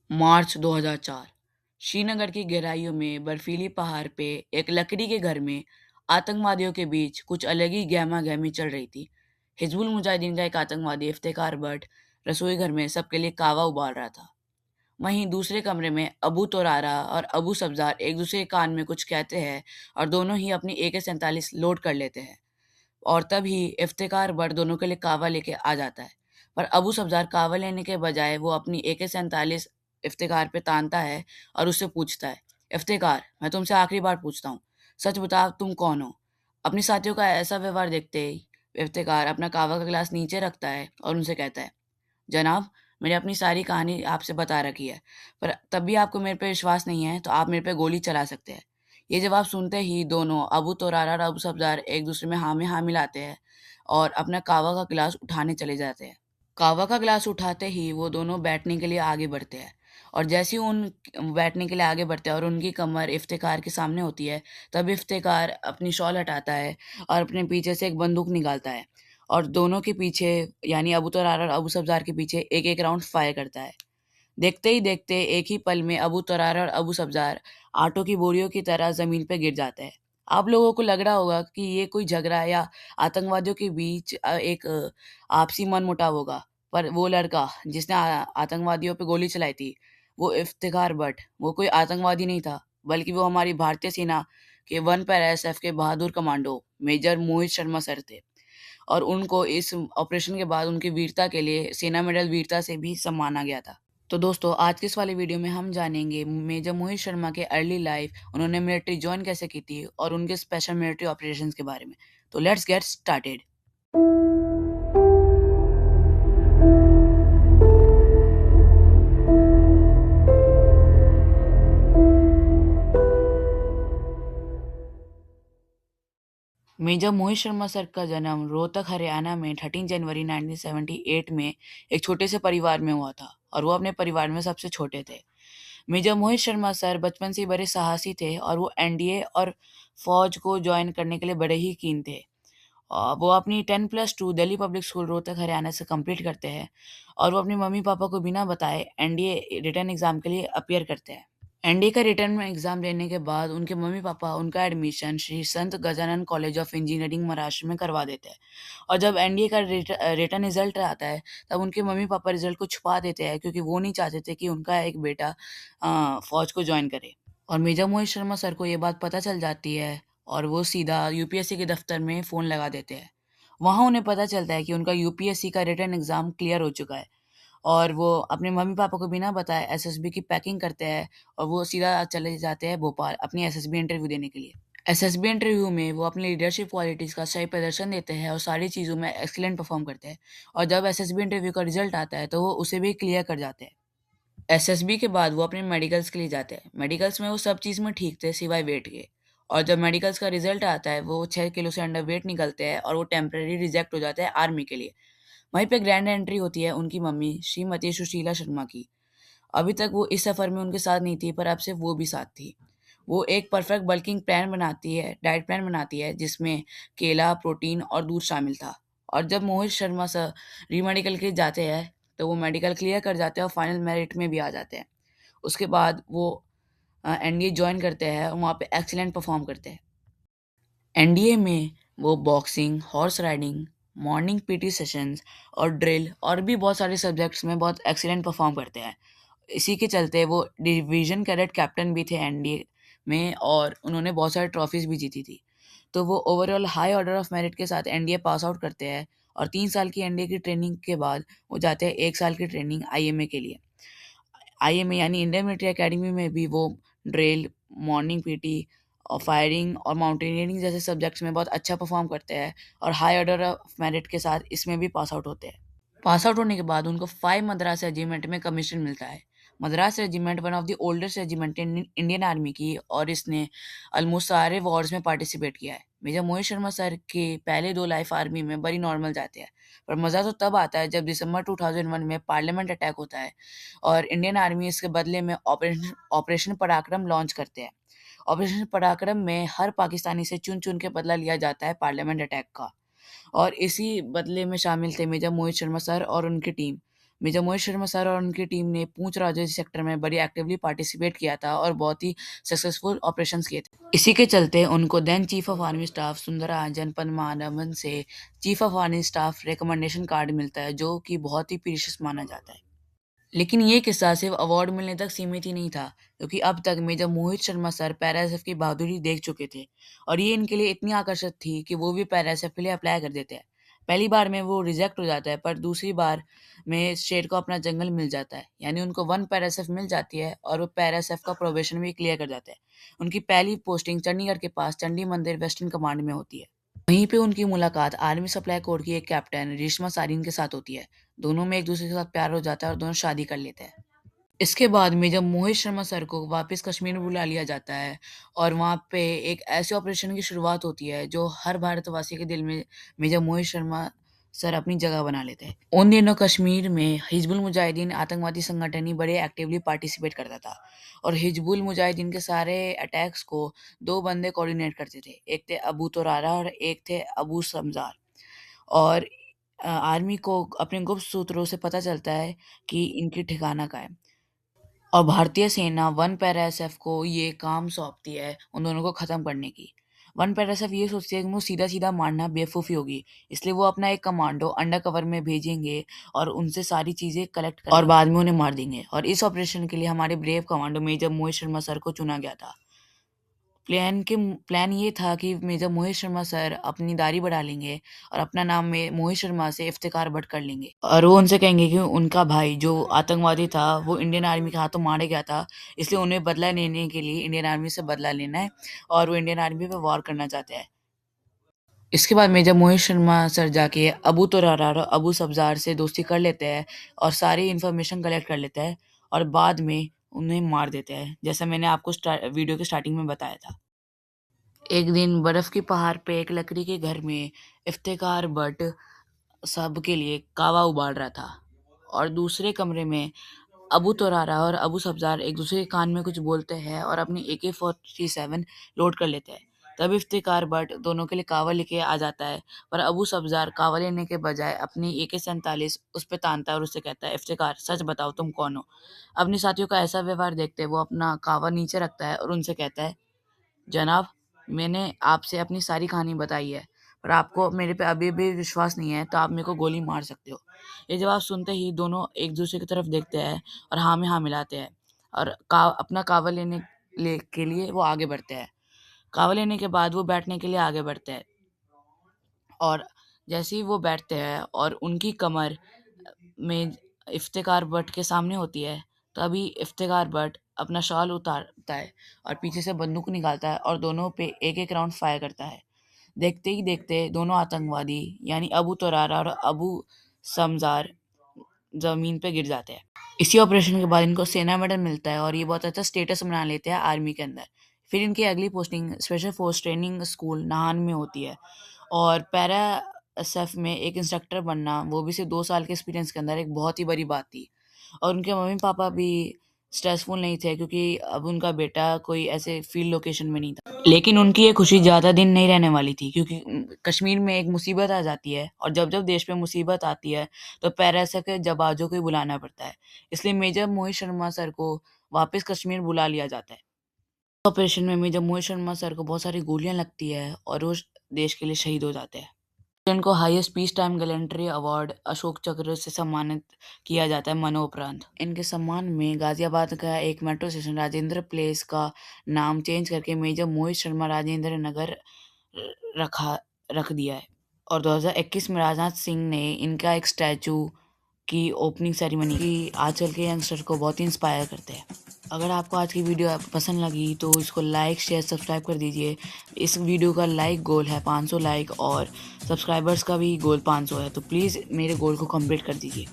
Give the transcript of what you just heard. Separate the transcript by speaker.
Speaker 1: मार्च 2004। श्रीनगर की गहराइयों में बर्फीली पहाड़ पे एक लकड़ी के घर में आतंकवादियों के बीच कुछ अलग ही गहमा-गहमी चल रही थी। हिजबुल मुजाहिदीन का एक आतंकवादी इफ्तिकार भट्ट रसोई घर में सबके लिए कहवा उबाल रहा था। वहीं दूसरे कमरे में अबू तोरारा और अबू सब्ज़ार एक दूसरे के कान में कुछ कहते हैं और दोनों ही अपनी AK-47 लोड कर लेते हैं। और तभी इफ्तिकार भट्ट दोनों के लिए कहवा लेके आ जाता है। पर अबू सब्ज़ार कहवा लेने के बजाय वो अपनी AK-47 इफ्तिकार पे तानता है और उससे पूछता है, "इफ्तिकार, मैं तुमसे आखिरी बार पूछता हूँ, सच बताओ तुम कौन हो?" अपने साथियों का ऐसा व्यवहार देखते ही इफ्तिकार अपना कहवा का गिलास नीचे रखता है और उनसे कहता है, "जनाब, मैंने अपनी सारी कहानी आपसे बता रखी है, पर तब भी आपको मेरे पे विश्वास नहीं है, तो आप मेरे पे गोली चला सकते हैं।" ये जवाब सुनते ही दोनों अबू तोरारा और अबू सब्ज़ार एक-दूसरे में हाँ में हाँ मिलाते हैं और अपना कहवा का गिलास उठाने चले जाते हैं। कहवा का गिलास उठाते ही वो दोनों बैठने के लिए आगे बढ़ते हैं और जैसे ही उन बैठने के लिए आगे बढ़ते हैं और उनकी कमर इफ्तिकार के सामने होती है, तब इफ्तिकार अपनी शॉल हटाता है और अपने पीछे से एक बंदूक निकालता है और दोनों के पीछे यानी अबू तरार और अबू सब्ज़ार के पीछे एक-एक राउंड फायर करता है। देखते ही देखते एक ही पल में अबू तरार और अबू सब्ज़ार आटों की बोरियों की तरह ज़मीन पे गिर जाते हैं। आप लोगों को लग रहा होगा कि ये कोई झगड़ा या आतंकवादियों के बीच आपसी मनमुटाव होगा, पर वो लड़का जिसने आतंकवादियों पे गोली चलाई थी, वो इफ्तिखार भट्ट, वो कोई आतंकवादी नहीं था, बल्कि वो हमारी भारतीय सेना के 1 पैरा एसएफ के बहादुर commando major Mohit Sharma sir थे। और उनको इस ऑपरेशन के बाद उनकी वीरता के लिए सेना मेडल वीरता से भी सम्माना गया था। तो दोस्तों, आज के इस वाले वीडियो में हम जानेंगे मेजर मोहित शर्मा के अर्ली लाइफ, उन्होंने मिलिट्री जॉइन कैसे की थी और उनके स्पेशल मिलिट्री ऑपरेशंस के बारे में। तो let's get started. Major Mohit Sharma sir का जन्म रोहतक, हरियाणा में 13 जनवरी 1978 में एक छोटे से परिवार में हुआ था और वो अपने परिवार में सबसे छोटे थे। मेजर मोहित शर्मा सर बचपन से ही बड़े साहसी थे और वो एनडीए और फौज को ज्वाइन करने के लिए बड़े ही कीन थे। वो अपनी 10+2 दिल्ली पब्लिक स्कूल रोहतक, हरियाणा से कंप्लीट करते हैं और वो अपने मम्मी-पापा को बिना बताए एनडीए रिटन एग्ज़ाम के लिए अपीयर करते हैं। एनडीए का रिटन में एग्ज़ाम देने के बाद उनके मम्मी-पापा उनका admission Shri Sant Gajanan college of engineering Maharashtra में करवा देते हैं और जब एनडीए का रिटन रिज़ल्ट आता है, तब उनके मम्मी-पापा रिज़ल्ट को छुपा देते हैं क्योंकि वो नहीं चाहते थे कि उनका एक बेटा फ़ौज को जॉइन करे। और मेजर मोहित शर्मा सर को ये बात पता चल जाती है और वो सीधा यूपीएससी के दफ्तर में फ़ोन लगा देते हैं। वहाँ उन्हें पता चलता है कि उनका यूपीएससी का रिटन एग्ज़ाम क्लियर हो चुका है और वो अपने मम्मी-पापा को बिना बताए एसएसबी की पैकिंग करते हैं और वो सीधा चले जाते हैं भोपाल अपनी एसएसबी इंटरव्यू देने के लिए। एसएसबी इंटरव्यू में वो अपनी लीडरशिप क्वालिटीज़ का सही प्रदर्शन देते हैं और सारी चीज़ों में एक्सीलेंट परफ़ॉर्म करते हैं और जब एसएसबी इंटरव्यू का रिज़ल्ट आता है, तो वो उसे भी क्लियर कर जाते हैं। एसएसबी के बाद वो अपने मेडिकल्स के लिए जाते हैं। मेडिकल्स में वो सब चीज़ में ठीक थे सिवाय वेट के और जब मेडिकल्स का रिज़ल्ट आता है, वो 6 किलो से अंडर वेट निकलते हैं और वो टेम्परेरी रिजेक्ट हो जाते हैं आर्मी के लिए। वहीं पे ग्रैंड एंट्री होती है उनकी मम्मी श्रीमती सुशीला शर्मा की। अभी तक वो इस सफ़र में उनके साथ नहीं थी, पर अब से वो भी साथ थी। वो एक परफेक्ट बल्किंग प्लान बनाती है, डाइट प्लान बनाती है जिसमें केला, प्रोटीन और दूध शामिल था। और जब मोहित शर्मा सर री-मेडिकल के जाते हैं, तो वो मेडिकल क्लियर कर जाते हैं और फाइनल मेरिट में भी आ जाते हैं। उसके बाद वो एनडीए जॉइन करते हैं और वहाँ पे एक्सीलेंट परफ़ॉर्म करते हैं। एनडीए में वो boxing, horse riding, morning PT sessions और ड्रिल और भी बहुत सारे सब्जेक्ट्स में बहुत एक्सीलेंट परफ़ॉर्म करते हैं। इसी के चलते वो डिवीज़न कैडेट कैप्टन भी थे एनडीए में और उन्होंने बहुत सारी ट्रॉफ़ीज़ भी जीती थी। तो वो overall high order of merit के साथ एनडीए पास आउट करते हैं और 3 साल की एनडीए की ट्रेनिंग के बाद वो जाते हैं 1 साल की ट्रेनिंग आईएमए के लिए। आईएमए यानी इंडियन मिलिट्री एकेडमी में भी वो ड्रिल, मॉर्निंग पीटी और फायरिंग और माउंटेनियरिंग जैसे सब्जेक्ट्स में बहुत अच्छा परफ़ॉर्म करते हैं और हाई ऑर्डर ऑफ मेरिट के साथ इसमें भी पास आउट होते हैं। पास आउट होने के बाद उनको 5 मद्रास रेजिमेंट में कमीशन मिलता है। Madras regiment one of the oldest regiment in Indian army की और इसने ऑलमोस्ट सारे वॉर्स में पार्टिसिपेट किया है। मेजर मोहित शर्मा सर के पहले 2 लाइफ आर्मी में बड़ी नॉर्मल जाते हैं, पर मज़ा तो तब आता है जब दिसंबर 2001 में पार्लियामेंट अटैक होता है और इंडियन आर्मी इसके बदले में ऑपरेशन ऑपरेशन पराक्रम लॉन्च करते हैं। ऑपरेशन पराक्रम में हर पाकिस्तानी से चुन-चुन के बदला लिया जाता है पार्लियामेंट अटैक का। और इसी बदले में शामिल थे मेजर मोहित शर्मा सर और उनकी team. Major Mohit Sharma sir और उनकी टीम ने पूंछ राजौरी सेक्टर में बड़ी एक्टिवली पार्टिसिपेट किया था और बहुत ही सक्सेसफुल ऑपरेशंस किए थे। इसी के चलते उनको then chief of army staff Sundararajan Padmanabhan से chief of army staff recommendation card मिलता है, जो कि बहुत ही प्रीशियस माना जाता है। लेकिन ये किस्सा सिर्फ अवार्ड मिलने तक सीमित ही नहीं था, क्योंकि अब तक मेजर मोहित शर्मा सर पैराएसएफ की बहादुरी देख चुके थे और ये इनके लिए इतनी आकर्षक थी कि वो भी पैराएसएफ के लिए अप्लाई कर देते हैं। पहली बार में वो रिजेक्ट हो जाता है, पर दूसरी बार में शेर को अपना जंगल मिल जाता है, यानी उनको वन पैराएसएफ मिल जाती है और वो पैराएसएफ का प्रोबेशन भी क्लियर कर जाते हैं। उनकी पहली पोस्टिंग चंडीगढ़ के पास चंडी मंदिर वेस्टर्न कमांड में होती है। वहीं पे उनकी मुलाकात आर्मी सप्लाई कोर की एक कैप्टन रेशमा सारीन के साथ होती है। दोनों में एक दूसरे के साथ प्यार हो जाता है और दोनों शादी कर लेते हैं। इसके बाद में जब मोहित शर्मा सर को वापस कश्मीर बुला लिया जाता है और वहाँ पे एक ऐसे ऑपरेशन की शुरुआत होती है जो हर भारतवासी के दिल में मेजर मोहित शर्मा सर अपनी जगह बना लेते हैं। उन दिनों कश्मीर में हिजबुल मुजाहिदीन आतंकवादी संगठन ही बड़े एक्टिवली पार्टिसिपेट करता था और हिजबुल मुजाहिदीन के सारे अटैक्स को दो बंदे कोऑर्डिनेट करते थे। एक थे अबू तोरारा और एक थे अबू समजार। और आर्मी को अपने गुप्त सूत्रों से पता चलता है कि इनकी ठिकाना कहाँ है और भारतीय सेना वन पैरा एसएफ को ये काम सौंपती है उन दोनों को ख़त्म करने की। वन पैरा एसएफ ये सोचती है कि वो सीधा-सीधा मारना बेवकूफ़ी होगी, इसलिए वो अपना एक कमांडो अंडर कवर में भेजेंगे और उनसे सारी चीज़ें कलेक्ट कर और बाद में उन्हें मार देंगे। और इस ऑपरेशन के लिए हमारे brave commando major Mohit Sharma sir को चुना गया था। प्लान ये था कि मेजर मोहित शर्मा सर अपनी दाढ़ी बढ़ा लेंगे और अपना नाम में मोहित शर्मा से इफ्तिकार भट्ट कर लेंगे और वो उनसे कहेंगे कि उनका भाई जो आतंकवादी था वो इंडियन आर्मी के हाथों मारा गया था, इसलिए उन्हें बदला लेने के लिए इंडियन आर्मी से बदला लेना है और वो इंडियन आर्मी पे वॉर करना चाहते हैं। इसके बाद मेजर मोहित शर्मा सर जाके अबू तोरारा और अबू सब्जार से दोस्ती कर लेते हैं और सारी इन्फॉर्मेशन कलेक्ट कर लेते हैं और बाद में उन्हें मार देते हैं, जैसा मैंने आपको वीडियो के स्टार्टिंग में बताया था। एक दिन बर्फ की पहाड़ पे एक लकड़ी के घर में इफ्तिकार भट्ट सबके लिए कावा उबाल रहा था और दूसरे कमरे में अबू तोरारा और अबू सब्जार एक दूसरे के कान में कुछ बोलते हैं और अपनी AK-47 लोड कर लेते हैं। तब इफ्तिकार भट्ट दोनों के लिए कावा लेके आ जाता है, पर अबू सब्जार कावा लेने के बजाय अपनी AK-47 उस पे तानता है और उससे कहता है, इफ्तिकार सच बताओ तुम कौन हो। अपने साथियों का ऐसा व्यवहार देखते वो अपना कावा नीचे रखता है और उनसे कहता है, जनाब, मैंने आपसे अपनी सारी कहानी बताई है, पर आपको मेरे पे अभी भी विश्वास नहीं है, तो आप मेरे को गोली मार सकते हो। ये जवाब सुनते ही दोनों एक दूसरे की तरफ देखते हैं और हाँ में हाँ मिलाते हैं और अपना कावा लेने के लिए वो आगे बढ़ते हैं। कावा लेने के बाद वो बैठने के लिए आगे बढ़ते हैं और जैसे ही वो बैठते हैं और उनकी कमर में इफ्तिकार भट्ट के सामने होती है, तभी इफ्तिकार भट्ट अपना शॉल उतारता है और पीछे से बंदूक निकालता है और दोनों पे एक-एक राउंड फायर करता है। देखते ही देखते दोनों आतंकवादी यानी अबू तोरारा और अबू समजार ज़मीन पे गिर जाते हैं। इसी ऑपरेशन के बाद इनको सेना मेडल मिलता है और ये बहुत अच्छा स्टेटस बना लेते हैं आर्मी के अंदर। फिर इनकी अगली posting special force training school Nahan में होती है और पैरा एसएफ में एक इंस्ट्रक्टर बनना, वो भी सिर्फ 2 साल के एक्सपीरियंस के अंदर, एक बहुत ही बड़ी बात थी। और उनके मम्मी-पापा भी स्ट्रेसफुल नहीं थे, क्योंकि अब उनका बेटा कोई ऐसे फील्ड लोकेशन में नहीं था। लेकिन उनकी ये खुशी ज़्यादा दिन नहीं रहने वाली थी, क्योंकि कश्मीर में एक मुसीबत आ जाती है और जब-जब देश पे मुसीबत आती है, तो पैरा एसएफ के जाबाजों को ही बुलाना पड़ता है। इसलिए मेजर मोहित शर्मा सर को वापस कश्मीर बुला लिया जाता है। ऑपरेशन में मेजर मोहित शर्मा सर को बहुत सारी गोलियाँ लगती है और वो देश के लिए शहीद हो जाते हैं। इनको highest peace time gallantry award Ashok चक्र से सम्मानित किया जाता है मरणोपरांत। इनके सम्मान में गाजियाबाद का एक मेट्रो स्टेशन राजेंद्र प्लेस का नाम चेंज करके मेजर मोहित शर्मा राजेंद्र नगर रखा रख दिया है और 2021 में राजनाथ सिंह ने इनका एक स्टैचू की ओपनिंग सेरेमनी की। आजकल के यंगस्टर को बहुत ही इंस्पायर करते हैं। अगर आपको आज की वीडियो पसंद लगी तो इसको लाइक शेयर सब्सक्राइब कर दीजिए। इस वीडियो का लाइक गोल है 500 लाइक और सब्सक्राइबर्स का भी गोल 500 है, तो प्लीज़ मेरे गोल को कंप्लीट कर दीजिए।